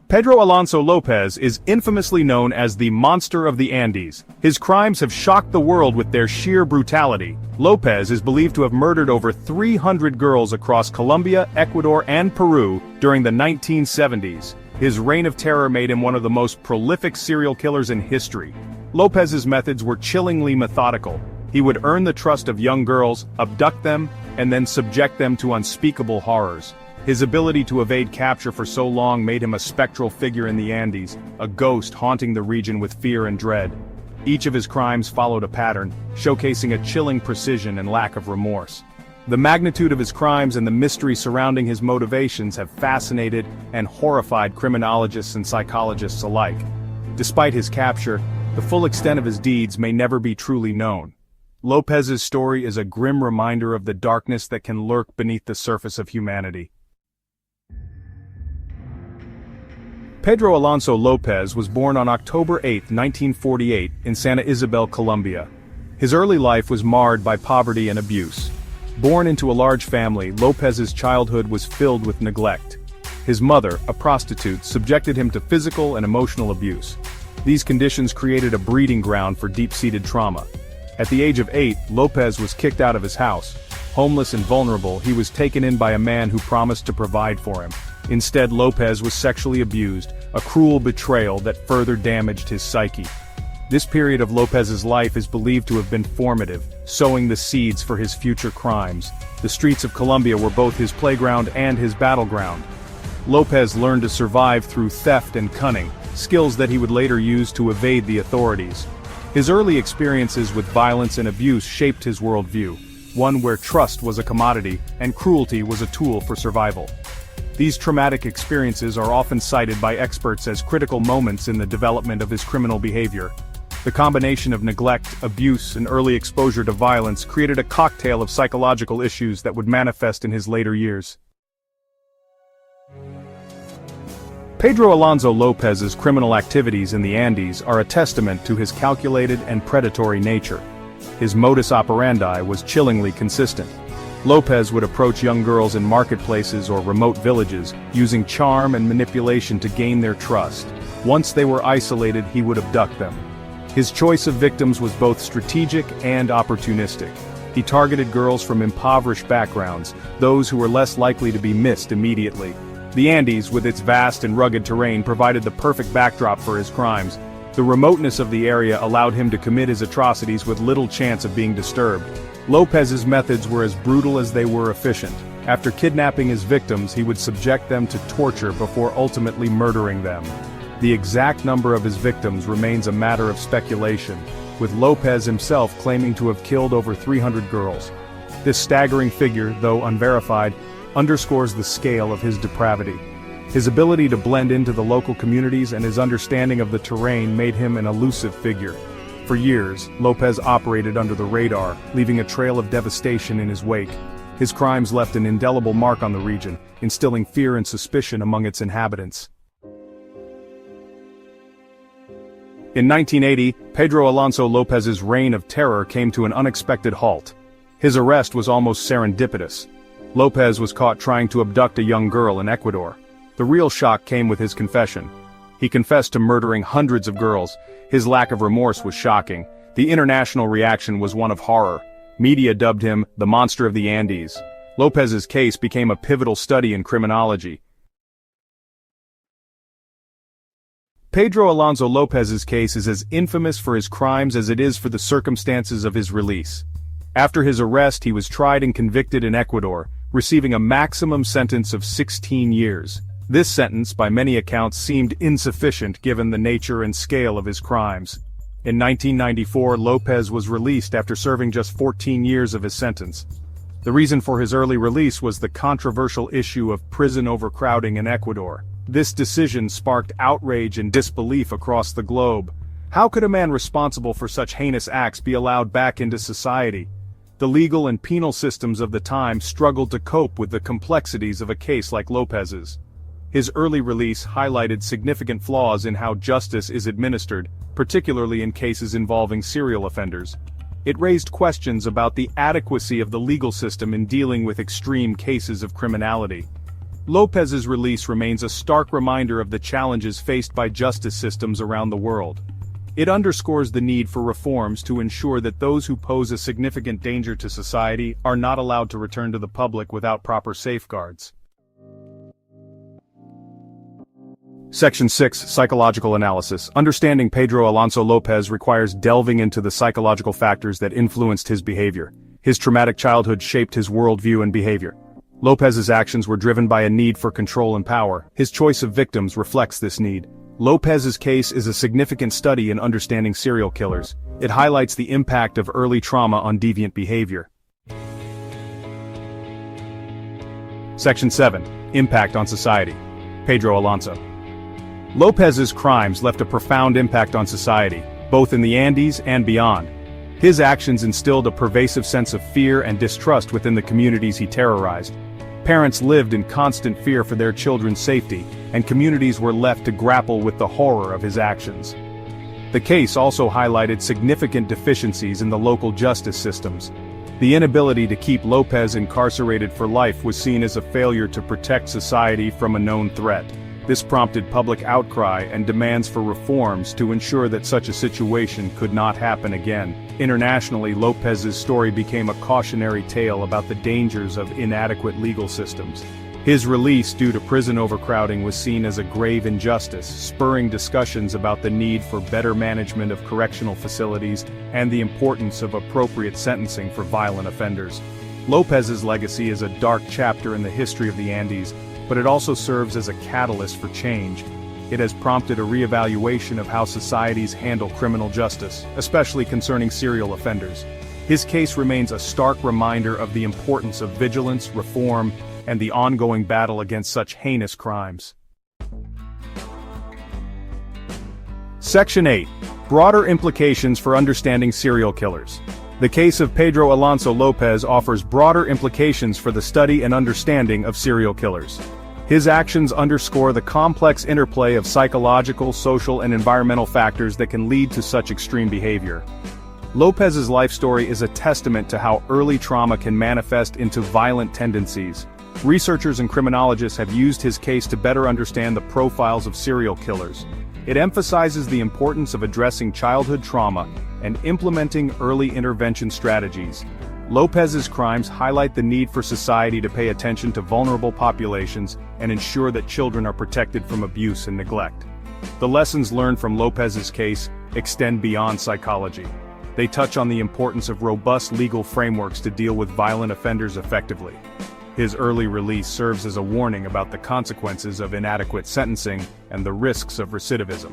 Pedro Alonso López is infamously known as the Monster of the Andes. His crimes have shocked the world with their sheer brutality. López is believed to have murdered over 300 girls across Colombia, Ecuador, and Peru during the 1970s. His reign of terror made him one of the most prolific serial killers in history. López's methods were chillingly methodical. He would earn the trust of young girls, abduct them, and then subject them to unspeakable horrors. His ability to evade capture for so long made him a spectral figure in the Andes, a ghost haunting the region with fear and dread. Each of his crimes followed a pattern, showcasing a chilling precision and lack of remorse. The magnitude of his crimes and the mystery surrounding his motivations have fascinated and horrified criminologists and psychologists alike. Despite his capture, the full extent of his deeds may never be truly known. López's story is a grim reminder of the darkness that can lurk beneath the surface of humanity. Pedro Alonso López was born on October 8, 1948, in Santa Isabel, Colombia. His early life was marred by poverty and abuse. Born into a large family, López's childhood was filled with neglect. His mother, a prostitute, subjected him to physical and emotional abuse. These conditions created a breeding ground for deep-seated trauma. At the age of 8, López was kicked out of his house. Homeless and vulnerable, he was taken in by a man who promised to provide for him. Instead, López was sexually abused, a cruel betrayal that further damaged his psyche. This period of López's life is believed to have been formative, sowing the seeds for his future crimes. The streets of Colombia were both his playground and his battleground. López learned to survive through theft and cunning, skills that he would later use to evade the authorities. His early experiences with violence and abuse shaped his worldview, one where trust was a commodity and cruelty was a tool for survival. These traumatic experiences are often cited by experts as critical moments in the development of his criminal behavior. The combination of neglect, abuse, and early exposure to violence created a cocktail of psychological issues that would manifest in his later years. Pedro Alonso López's criminal activities in the Andes are a testament to his calculated and predatory nature. His modus operandi was chillingly consistent. López would approach young girls in marketplaces or remote villages, using charm and manipulation to gain their trust. Once they were isolated, he would abduct them. His choice of victims was both strategic and opportunistic. He targeted girls from impoverished backgrounds, those who were less likely to be missed immediately. The Andes, with its vast and rugged terrain, provided the perfect backdrop for his crimes. The remoteness of the area allowed him to commit his atrocities with little chance of being disturbed. López's methods were as brutal as they were efficient. After kidnapping his victims, he would subject them to torture before ultimately murdering them. The exact number of his victims remains a matter of speculation, with López himself claiming to have killed over 300 girls. This staggering figure, though unverified, underscores the scale of his depravity. His ability to blend into the local communities and his understanding of the terrain made him an elusive figure. For years, López operated under the radar, leaving a trail of devastation in his wake. His crimes left an indelible mark on the region, instilling fear and suspicion among its inhabitants. In 1980, Pedro Alonso López's reign of terror came to an unexpected halt. His arrest was almost serendipitous. López was caught trying to abduct a young girl in Ecuador. The real shock came with his confession. He confessed to murdering hundreds of girls. His lack of remorse was shocking. The international reaction was one of horror. Media dubbed him the Monster of the Andes. López's case became a pivotal study in criminology. Pedro Alonso López's case is as infamous for his crimes as it is for the circumstances of his release. After his arrest, he was tried and convicted in Ecuador, receiving a maximum sentence of 16 years. This sentence, by many accounts, seemed insufficient given the nature and scale of his crimes. In 1994, López was released after serving just 14 years of his sentence. The reason for his early release was the controversial issue of prison overcrowding in Ecuador. This decision sparked outrage and disbelief across the globe. How could a man responsible for such heinous acts be allowed back into society? The legal and penal systems of the time struggled to cope with the complexities of a case like López's. His early release highlighted significant flaws in how justice is administered, particularly in cases involving serial offenders. It raised questions about the adequacy of the legal system in dealing with extreme cases of criminality. López's release remains a stark reminder of the challenges faced by justice systems around the world. It underscores the need for reforms to ensure that those who pose a significant danger to society are not allowed to return to the public without proper safeguards. Section 6. Psychological Analysis. Understanding Pedro Alonso López requires delving into the psychological factors that influenced his behavior. His traumatic childhood shaped his worldview and behavior. López's actions were driven by a need for control and power. His choice of victims reflects this need. López's case is a significant study in understanding serial killers. It highlights the impact of early trauma on deviant behavior. Section 7. Impact on society. Pedro Alonso López's crimes left a profound impact on society, both in the Andes and beyond. His actions instilled a pervasive sense of fear and distrust within the communities he terrorized. Parents lived in constant fear for their children's safety, and communities were left to grapple with the horror of his actions. The case also highlighted significant deficiencies in the local justice systems. The inability to keep López incarcerated for life was seen as a failure to protect society from a known threat. This prompted public outcry and demands for reforms to ensure that such a situation could not happen again. Internationally, López's story became a cautionary tale about the dangers of inadequate legal systems. His release due to prison overcrowding was seen as a grave injustice, spurring discussions about the need for better management of correctional facilities and the importance of appropriate sentencing for violent offenders. López's legacy is a dark chapter in the history of the Andes, but it also serves as a catalyst for change. It has prompted a reevaluation of how societies handle criminal justice, especially concerning serial offenders. His case remains a stark reminder of the importance of vigilance, reform, and the ongoing battle against such heinous crimes. Section 8. Broader implications for understanding serial killers. The case of Pedro Alonso López offers broader implications for the study and understanding of serial killers. His actions underscore the complex interplay of psychological, social, and environmental factors that can lead to such extreme behavior. López's life story is a testament to how early trauma can manifest into violent tendencies. Researchers and criminologists have used his case to better understand the profiles of serial killers. It emphasizes the importance of addressing childhood trauma and implementing early intervention strategies. López's crimes highlight the need for society to pay attention to vulnerable populations and ensure that children are protected from abuse and neglect. The lessons learned from López's case extend beyond psychology. They touch on the importance of robust legal frameworks to deal with violent offenders effectively. His early release serves as a warning about the consequences of inadequate sentencing and the risks of recidivism.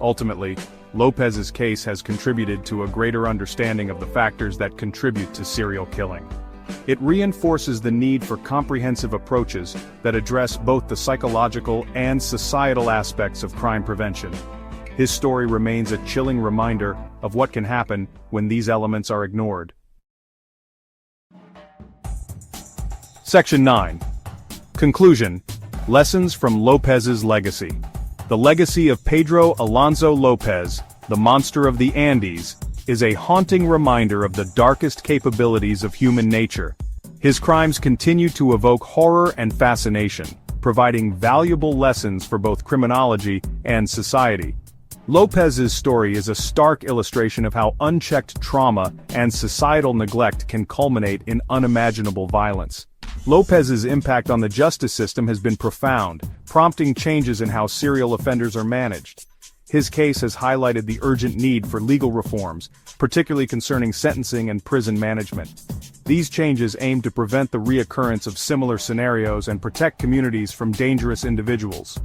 Ultimately, López's case has contributed to a greater understanding of the factors that contribute to serial killing. It reinforces the need for comprehensive approaches that address both the psychological and societal aspects of crime prevention. His story remains a chilling reminder of what can happen when these elements are ignored. Section 9. Conclusion. Lessons from López's legacy. The legacy of Pedro Alonso López, the monster of the Andes, is a haunting reminder of the darkest capabilities of human nature. His crimes continue to evoke horror and fascination, providing valuable lessons for both criminology and society. López's story is a stark illustration of how unchecked trauma and societal neglect can culminate in unimaginable violence. López's impact on the justice system has been profound, prompting changes in how serial offenders are managed. His case has highlighted the urgent need for legal reforms, particularly concerning sentencing and prison management. These changes aim to prevent the reoccurrence of similar scenarios and protect communities from dangerous individuals.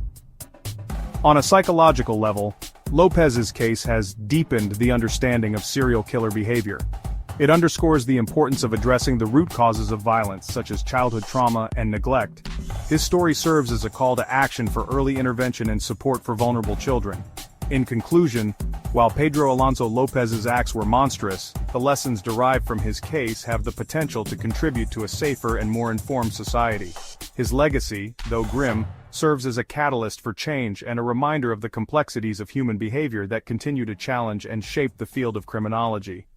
On a psychological level, López's case has deepened the understanding of serial killer behavior. It underscores the importance of addressing the root causes of violence, such as childhood trauma and neglect. His story serves as a call to action for early intervention and support for vulnerable children. In conclusion, while Pedro Alonso López's acts were monstrous, the lessons derived from his case have the potential to contribute to a safer and more informed society. His legacy, though grim, serves as a catalyst for change and a reminder of the complexities of human behavior that continue to challenge and shape the field of criminology.